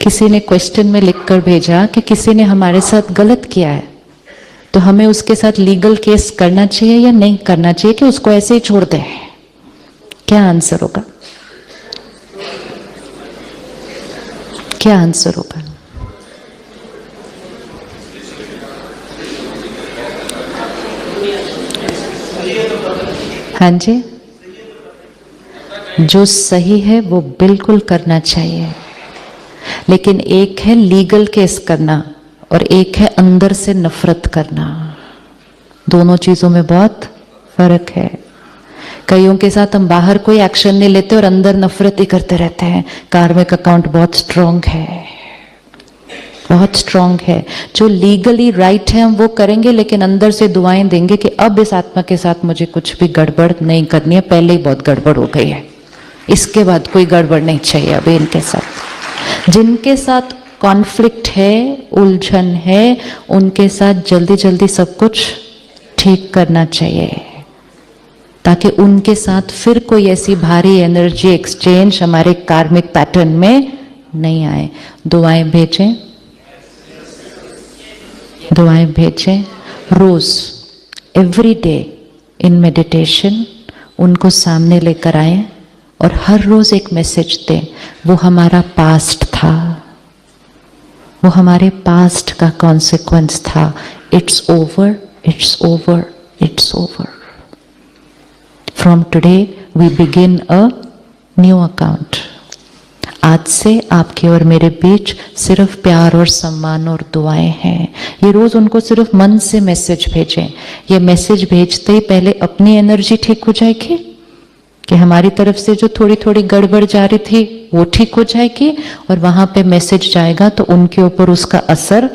किसी ने क्वेश्चन में लिखकर भेजा कि किसी ने हमारे साथ गलत किया है, तो हमें उसके साथ लीगल केस करना चाहिए या नहीं करना चाहिए कि उसको ऐसे ही छोड़ दें? क्या आंसर होगा? क्या आंसर होगा? हाँ जी, जो सही है वो बिल्कुल करना चाहिए, लेकिन एक है लीगल केस करना और एक है अंदर से नफरत करना। दोनों चीजों में बहुत फर्क है। कईयों के साथ हम बाहर कोई एक्शन नहीं लेते और अंदर नफरत ही करते रहते हैं। कार्मिक अकाउंट बहुत स्ट्रांग है, बहुत स्ट्रांग है। जो लीगली राइट है हम वो करेंगे, लेकिन अंदर से दुआएं देंगे कि अब इस आत्मा के साथ मुझे कुछ भी गड़बड़ नहीं करनी है, पहले ही बहुत गड़बड़ हो गई है, इसके बाद कोई गड़बड़ नहीं चाहिए अभी इनके साथ। जिनके साथ कॉन्फ्लिक्ट है, उलझन है, उनके साथ जल्दी जल्दी सब कुछ ठीक करना चाहिए, ताकि उनके साथ फिर कोई ऐसी भारी एनर्जी एक्सचेंज हमारे कार्मिक पैटर्न में नहीं आए। दुआएं भेजें, दुआएं भेजें रोज, एवरी डे इन मेडिटेशन उनको सामने लेकर आए और हर रोज एक मैसेज दें। वो हमारा पास्ट था, वो हमारे पास्ट का कॉन्सिक्वेंस था। It's over, it's over, it's over. From today we begin a new account. आज से आपके और मेरे बीच सिर्फ प्यार और सम्मान और दुआएं हैं। ये रोज उनको सिर्फ मन से मैसेज भेजें। ये मैसेज भेजते ही पहले अपनी एनर्जी ठीक हो जाएगी कि हमारी तरफ से जो थोड़ी थोड़ी गड़बड़ जा रही थी वो ठीक हो जाएगी, और वहां पे मैसेज जाएगा तो उनके ऊपर उसका असर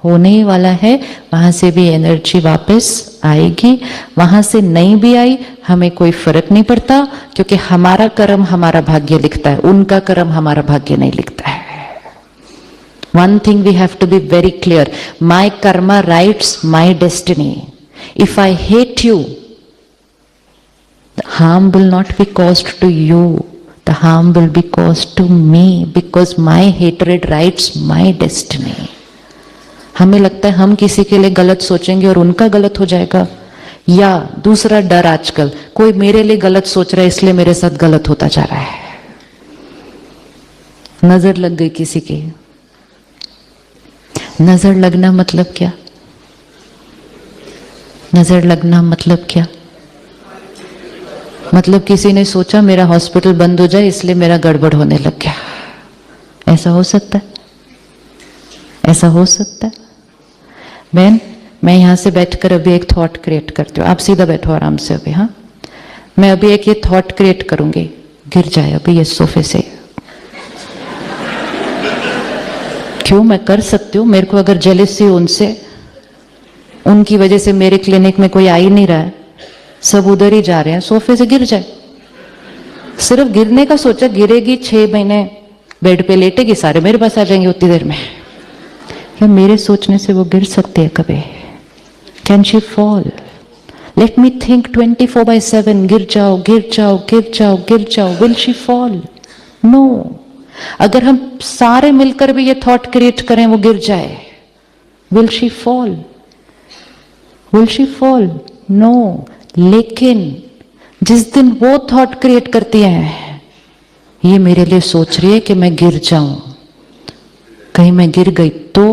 होने ही वाला है। वहां से भी एनर्जी वापस आएगी। वहां से नहीं भी आई हमें कोई फर्क नहीं पड़ता, क्योंकि हमारा कर्म हमारा भाग्य लिखता है, उनका कर्म हमारा भाग्य नहीं लिखता है। One thing we have to be very clear, my karma writes my destiny. If I hate you, the harm will not be caused to you, the harm will be caused to me, because my hatred writes my destiny. हमें लगता है हम किसी के लिए गलत सोचेंगे और उनका गलत हो जाएगा, या दूसरा डर आजकल, कोई मेरे लिए गलत सोच रहा है इसलिए मेरे साथ गलत होता जा रहा है। नजर लग गई किसी की। नजर लगना मतलब क्या? नजर लगना मतलब क्या? मतलब किसी ने सोचा मेरा हॉस्पिटल बंद हो जाए इसलिए मेरा गड़बड़ होने लग गया। ऐसा हो सकता है? ऐसा हो सकता है? बहन, मैं यहां से बैठकर अभी एक थॉट क्रिएट करती हूँ। आप सीधा बैठो आराम से अभी। हाँ, मैं अभी एक ये थॉट क्रिएट करूंगी, गिर जाए अभी ये सोफे से। क्यों? मैं कर सकती हूँ। मेरे को अगर जेलसी उनसे, उनकी वजह से मेरे क्लिनिक में कोई आ ही नहीं रहा है, सब उधर ही जा रहे हैं, सोफे से गिर जाए। सिर्फ गिरने का सोचा, गिरेगी 6 महीने बेड पे लेटेगी, सारे मेरे पास आ जाएंगे उतनी देर में। क्या मेरे सोचने से वो गिर सकती है कभी? Can she fall? Let me think 24/7, गिर जाओ, गिर जाओ, गिर जाओ, गिर जाओ। Will she fall? नो। अगर हम सारे मिलकर भी ये थॉट क्रिएट करें वो गिर जाए, will she fall? Will she fall? No. लेकिन जिस दिन वो थॉट क्रिएट करती है, ये मेरे लिए सोच रही है कि मैं गिर जाऊं, कहीं मैं गिर गई तो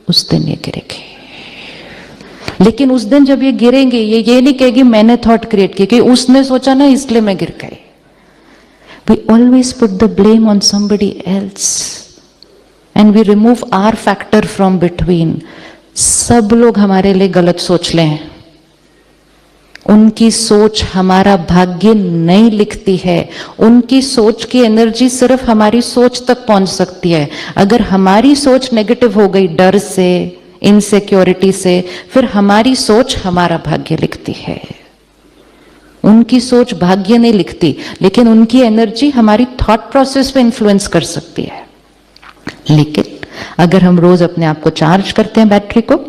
उस दिन ये गिरेगी। लेकिन उस दिन जब ये गिरेंगे, ये नहीं कहेगी मैंने थॉट क्रिएट की, कि उसने सोचा ना इसलिए मैं गिर गई। We always put the blame on somebody else and we remove our factor from between. सब लोग हमारे लिए गलत सोच लें, उनकी सोच हमारा भाग्य नहीं लिखती है। उनकी सोच की एनर्जी सिर्फ हमारी सोच तक पहुंच सकती है। अगर हमारी सोच नेगेटिव हो गई डर से, इनसिक्योरिटी से, फिर हमारी सोच हमारा भाग्य लिखती है। उनकी सोच भाग्य नहीं लिखती, लेकिन उनकी एनर्जी हमारी थॉट प्रोसेस पे इन्फ्लुएंस कर सकती है। लेकिन अगर हम रोज अपने आप को चार्ज करते हैं, बैटरी को,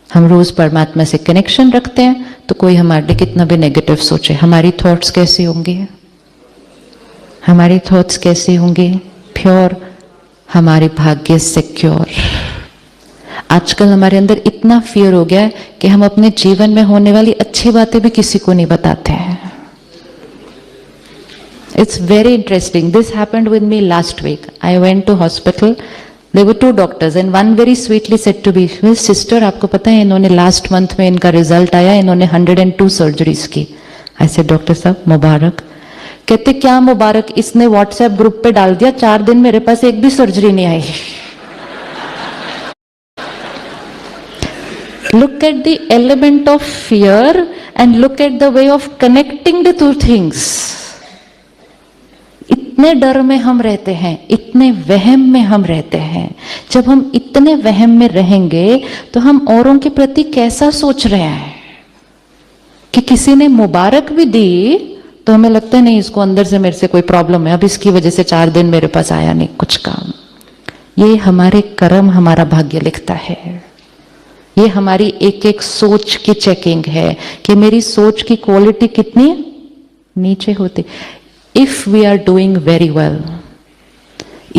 हम रोज परमात्मा से कनेक्शन रखते हैं, तो कोई हमारे लिए कितना भी नेगेटिव सोचे, हमारी थॉट्स कैसी होंगी? हमारी थॉट्स कैसी होंगी? प्योर हमारे भाग्य सिक्योर। आजकल हमारे अंदर इतना फियर हो गया है कि हम अपने जीवन में होने वाली अच्छी बातें भी किसी को नहीं बताते हैं। It's very interesting. This happened with me last week. I went to hospital. There were 2 doctors and one very sweetly said to me, "Sister, आपको पता है इन्होंने last month में इनका result आया, इन्होंने 102 surgeries की." I said, "डॉक्टर साहब मुबारक." कहते क्या मुबारक, इसने WhatsApp ग्रुप पे डाल दिया, 4 दिन मेरे पास एक भी सर्जरी नहीं आई। Look at the element of fear and look at the way of connecting the two things. इतने डर में हम रहते हैं, इतने वहम में हम रहते हैं। जब हम इतने वहम में रहेंगे तो हम औरों के प्रति कैसा सोच रहे हैं कि किसी ने मुबारक भी दी तो हमें लगता है नहीं, इसको अंदर से मेरे से कोई प्रॉब्लम है, अब इसकी वजह से 4 दिन मेरे पास आया नहीं कुछ काम। ये हमारे कर्म हमारा भाग्य लिखता है। ये हमारी एक एक सोच की चेकिंग है कि मेरी सोच की क्वालिटी कितनी नीचे होती। If we are doing very well,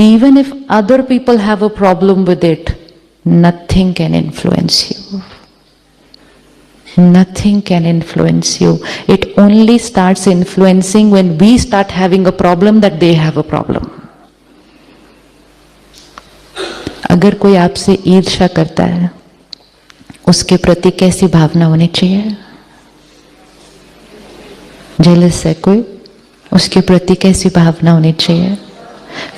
even if other people have a problem with it, nothing can influence you. Nothing can influence you. It only starts influencing when we start having a problem that they have a problem. अगर कोई आपसे ईर्ष्या करता है, उसके प्रति कैसी भावना होनी चाहिए? जेलस है कोई, उसके प्रति कैसी भावना होनी चाहिए?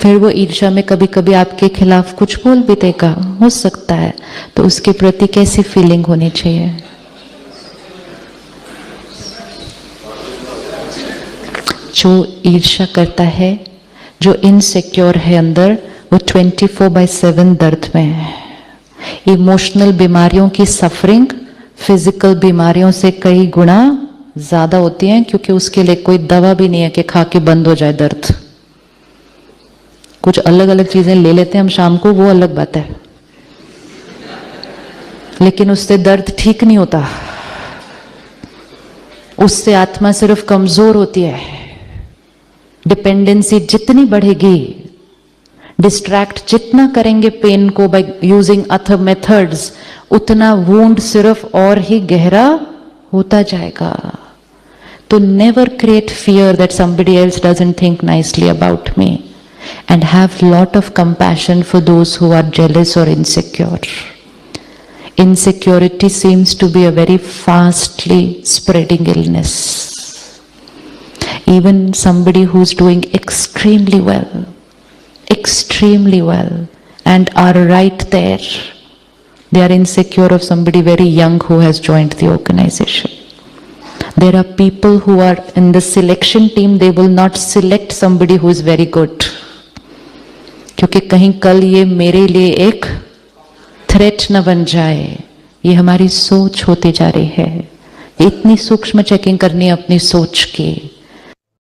फिर वो ईर्ष्या में कभी कभी आपके खिलाफ कुछ बोल भी देगा, हो सकता है, तो उसके प्रति कैसी फीलिंग होनी चाहिए? जो ईर्ष्या करता है, जो इनसिक्योर है अंदर, वो 24/7 दर्द में है। इमोशनल बीमारियों की सफरिंग फिजिकल बीमारियों से कई गुना ज्यादा होती है, क्योंकि उसके लिए कोई दवा भी नहीं है कि खा के बंद हो जाए दर्द। कुछ अलग अलग चीजें ले लेते हैं हम शाम को, वो अलग बात है, लेकिन उससे दर्द ठीक नहीं होता। उससे आत्मा सिर्फ कमजोर होती है। डिपेंडेंसी जितनी बढ़ेगी, डिस्ट्रैक्ट जितना करेंगे पेन को बाय यूजिंग अदर मेथड्स, उतना वुंड सिर्फ और ही गहरा होता जाएगा। तो never create fear that somebody else doesn't think nicely about me, and have lot of compassion for those who are jealous और insecure. Insecurity seems to be a very fastly spreading illness. Even somebody who's doing extremely well, and are right there, they are insecure of somebody very young who has joined the organization. There are people who are in the selection team, they will not select somebody who is very good, क्योंकि कहीं कल ये मेरे लिए एक threat न बन जाए। ये हमारी सोच होती जा रही है। इतनी सूक्ष्म चेकिंग करनी है अपनी सोच की।